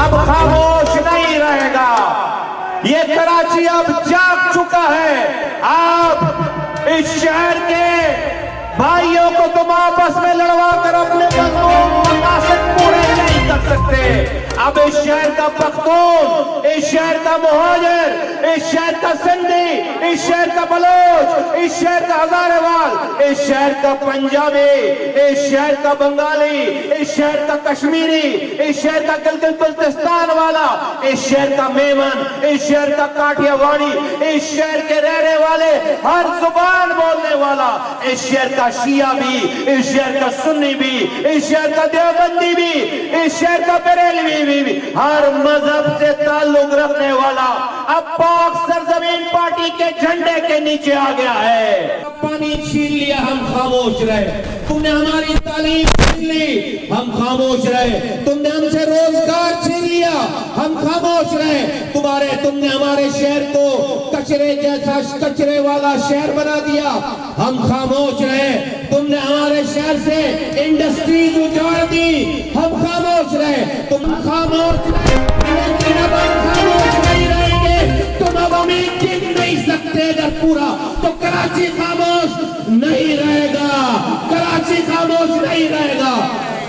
अब खामोश नहीं रहेगा। ये कराची अब जाग चुका है। आप इस शहर के भाइयों को तुम आपस में लड़वा कर अपने मकासद पूरे नहीं कर सकते। अब इस शहर का पख्तून, इस शहर का मुहाजिर, इस शहर का सिंधी, इस शहर का बलोच, इस शहर का हजारेवाल, इस शहर का पंजाबी, इस शहर का बंगाली, इस शहर का कश्मीरी, इस शहर का गिलगित बल्तिस्तान वाला, इस शहर का मेमन, इस शहर का काठियावाड़ी, इस शहर के रहने वाले, हर जुबान बोलने वाला, इस शहर का शिया भी, इस शहर का सुन्नी भी, इस शहर का देवबंदी भी, इस शहर का बरेलवी भी, हर मजहब से ताल्लुक रखने वाला अब पाक सरजमीन पार्टी के झंडे के नीचे आ गया है। पानी छीन लिया, हम खामोश रहे। तुमने हमारी तालीम छीन ली, हम खामोश रहे। तुमने हमसे रोजगार छीन लिया, हम खामोश रहे। तुमने हमारे शहर को कचरे जैसा, कचरे वाला शहर बना दिया, हम खामोश रहे। तुमने हमारे शहर से इंडस्ट्रीज उजाड़ दी, हम खामोश रहे। तुम खामोश रहे, लेकिन अब हम खामोश नहीं रहेंगे। तुम अब हमें गिन नहीं सकते। अगर पूरा तो कराची खामोश नहीं रहेगा, कराची खामोश नहीं रहेगा।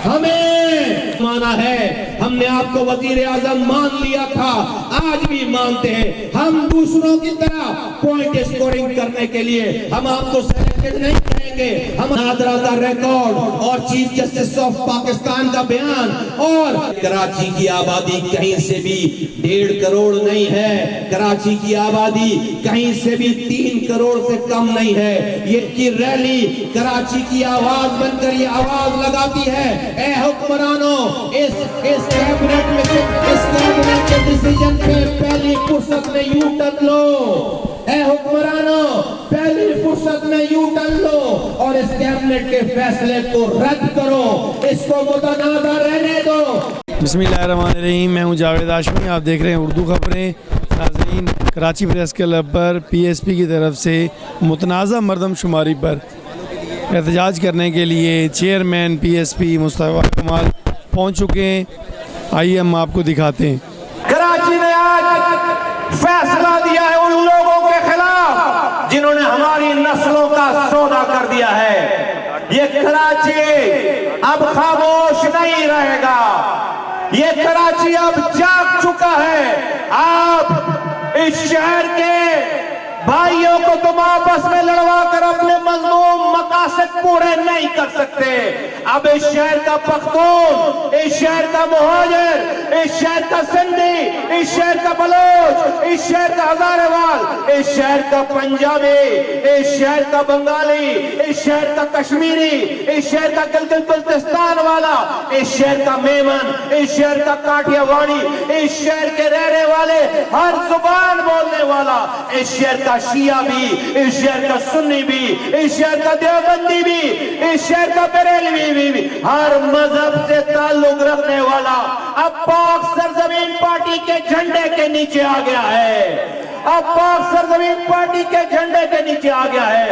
हमें माना है, हमने आपको वजीर आजम मान लिया था, आज भी मानते हैं। हम दूसरों की तरह पॉइंट स्कोरिंग करने के लिए हम आपको सेलेक्टेड नहीं करेंगे। हम नादरा का रिकॉर्ड और चीफ जस्टिस ऑफ पाकिस्तान का बयान, और कराची की आबादी कहीं से भी 1.5 करोड़ नहीं है। कराची की आबादी कहीं से भी 3 करोड़ से कम नहीं है। ये की रैली कराची की आवाज बनकर ये आवाज लगाती है, ए हुक्मरानों, इस कैबिनेट के डिसीजन पे पहली फुर्सत में यू टर्न लो। ए हुक्मरानों, पहली फुर्सत में यू टर्न लो और इस कैबिनेट के फैसले को रद्द करो, इसको मुतनाज़ा रहने दो। बिस्मिल्लाहिर्रहमानिर्रहीम। मैं हूँ जावेद हाशमी, आप देख रहे हैं उर्दू खबरें। नाज़रीन, कराची प्रेस क्लब पर PSP की तरफ से मुतनाज़ा मरदमशुमारी पर एहतजाज करने के लिए चेयरमैन PSP मुस्तफा कमाल पहुँच चुके हैं। आइए हम आपको दिखाते हैं। कराची ने आज फैसला दिया है उन लोगों के खिलाफ जिन्होंने हमारी नस्लों का सौदा कर दिया है। ये कराची अब खामोश नहीं रहेगा। ये कराची अब जाग चुका है। आप इस शहर के भाइयों को तुम आपस में लड़वा कर अपने मजलूम मकासद पूरे नहीं कर सकते। अब इस शहर का पख्तून, इस शहर का मुहाजिर, इस शहर का सिंधी, इस शहर का बलोच, इस शहर का हजारेवाल, इस शहर का पंजाबी, इस शहर का बंगाली, इस शहर का कश्मीरी, इस शहर का गिलगित बल्तिस्तान वाला, इस शहर का मेमन, इस शहर का काठियावाड़ी, इस शहर के रहने वाले, हर जुबान बोलने वाला, इस शहर का शिया भी, इस शहर का सुन्नी भी, इस शहर का देवबंदी भी, इस शहर का बरेलवी भी, हर मजहब से ताल्लुक रखने वाला अब पाक सरजमीन पार्टी के झंडे के नीचे आ गया है। अब पाक सरजमीन पार्टी के झंडे के नीचे आ गया है।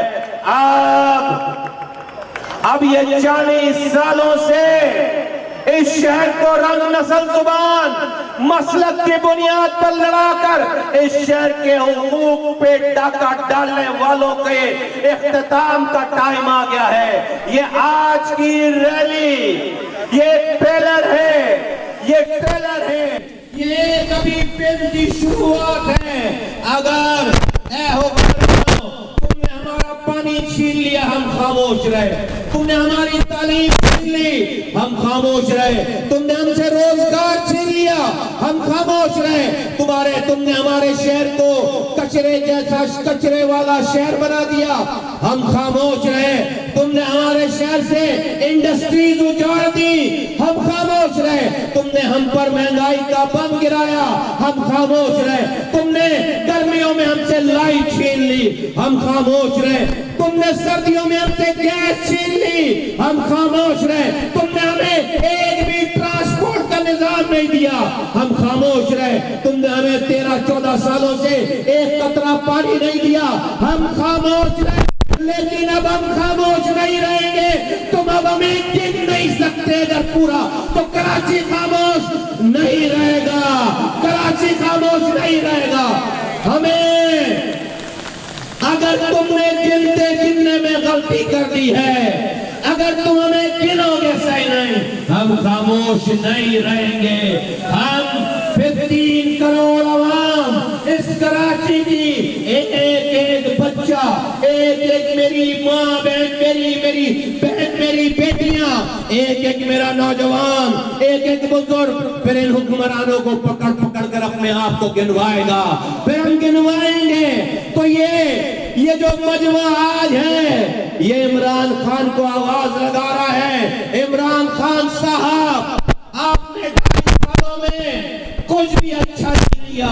अब ये 40 सालों से इस शहर को रंग, नस्ल, जुबान, मसलक की बुनियाद पर लड़ाकर इस शहर के हुकूक पे डाका डालने वालों के इख्तिताम का टाइम आ गया है। ये आज की रैली, ये ट्रेलर है, ये ट्रेलर है, ये कभी फिल्म की शुरुआत है। अगर तुमने हमारा पानी छीन लिया, हम खामोश रहे। तुमने हमारी तालीम छीन ली, हम खामोश रहे। तुमने हमसे रोजगार छीन लिया, हम खामोश रहे। तुमने हमारे शहर को कचरे जैसा, कचरे वाला शहर बना दिया, हम खामोश रहे। तुमने हमारे शहर से इंडस्ट्रीज उजाड़ दी, हम खामोश रहे। तुमने हम पर महंगाई का बम गिराया, हम खामोश रहे। तुमने गर्मियों में हमसे लाइट छीन ली, हम खामोश रहे। तुमने सर्दियों में हमसे गैस छीन ली, हम खामोश रहे। तुमने हमें एक भी ट्रांसपोर्ट का निजाम नहीं दिया, हम खामोश रहे। तुमने हमें 13-14 सालों से एक कतरा पानी नहीं दिया, हम खामोश रहे। लेकिन अब हम खामोश नहीं रहेंगे। तुम अब हमें गिन नहीं सकते। अगर पूरा तो कराची खामोश नहीं नहीं रहेगा, कराची खामोश नहीं रहेगा। हमें अगर तुमने गिनने में गलती कर दी है, अगर तुम हमें गिनोगे सही नहीं, हम खामोश नहीं रहेंगे। हम 15 करोड़ आवाम इस कराची की, एक एक बच्चा, एक एक मेरी माँ बहन, मेरी बहन, मेरी बेटियां, एक एक मेरा नौजवान, एक एक बुजुर्ग, फिर इन हुक्मरानों को पकड़ पकड़ कर अपने आप को गिनवाएगा। फिर हम गिनवाएंगे तो ये जो मजमा आज है, ये इमरान खान को आवाज लगा रहा है। इमरान खान साहब, आपने 2.5 सालों में कुछ भी अच्छा नहीं किया,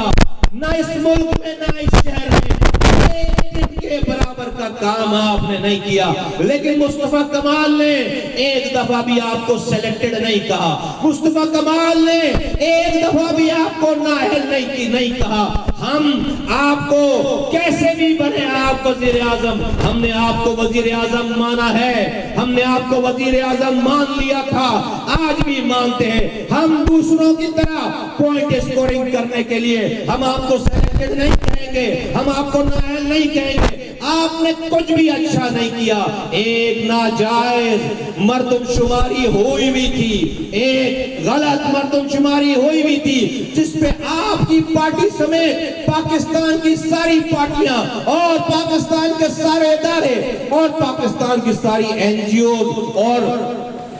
ना इस मुल्क में ना इस शहर में एक दिन के बराबर का काम आपने नहीं किया। लेकिन मुस्तफा कमाल ने एक दफा भी आपको सिलेक्टेड नहीं कहा, मुस्तफा कमाल ने एक दफा भी आपको नाअहल नहीं कहा। हम आपको कैसे भी बने आप वजीर आजम, हमने आपको वजीर आजम माना है, हमने आपको वजीर आजम मान लिया था, आज भी मानते हैं। हम दूसरों की तरह पॉइंट स्कोरिंग करने के लिए हम आपको सिलेक्टेड नहीं कहेंगे, हम आपको नाअहल नहीं कहेंगे। आपने कुछ भी अच्छा नहीं किया। एक नाजायज मर्दमशुमारी हुई भी थी, एक गलत मर्दमशुमारी हुई भी थी, जिसपे आपकी पार्टी समेत पाकिस्तान की सारी पार्टियां और पाकिस्तान के सारे इदारे और पाकिस्तान की सारी एनजीओ और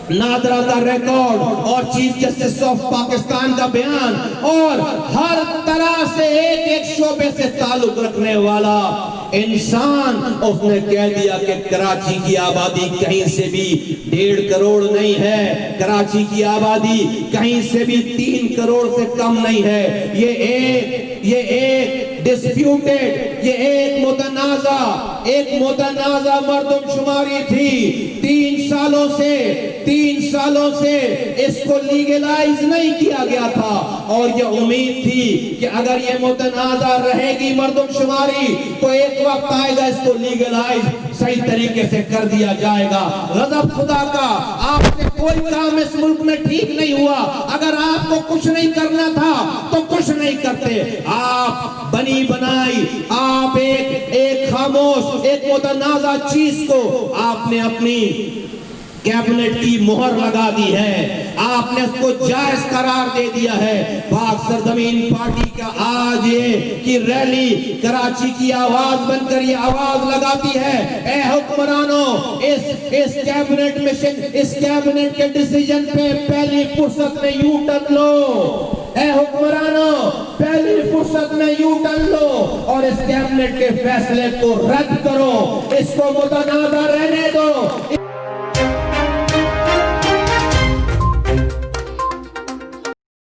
नादरा का रिकॉर्ड और चीफ जस्टिस ऑफ पाकिस्तान का बयान और हर तरह से एक शोबे से ताल्लुक रखने वाला इंसान, उसने कह दिया कि कराची की आबादी कहीं से भी 1.5 करोड़ नहीं है, कराची की आबादी कहीं से भी 3 करोड़ से कम नहीं है। ये एक डिस्प्यूटेड, ये एक मुतनाज़ा मर्दमशुमारी थी। 3 सालों से इसको लीगलाइज नहीं किया गया था और ये उम्मीद थी कि अगर ये मुतनाज़ा रहेगी मर्दमशुमारी तो एक वक्त आएगा इसको लीगलाइज सही तरीके से कर दिया जाएगा। गज़ब खुदा का, आपसे कोई काम इस मुल्क में ठीक नहीं हुआ। अगर आपको कुछ नहीं करना था तो कुछ नहीं करते। आप बनी बनाई, आप एक खामोश, एक मुतनाज़ा चीज को आपने अपनी कैबिनेट की मोहर लगा दी है, आपने उसको जायज करार दे दिया है। पाक सरजमीन पार्टी का आज ये की रैली कराची की आवाज बनकर ये आवाज लगाती है, ए हुक्मरानों, इस कैबिनेट मिशन, इस कैबिनेट के डिसीजन पे पहली फुर्सत में यू टर्न लो। ए हुक्मरानों, पहली फुर्सत में यू टर्न लो और इस कैबिनेट के फैसले को रद्द करो, इसको मुतनाज़ा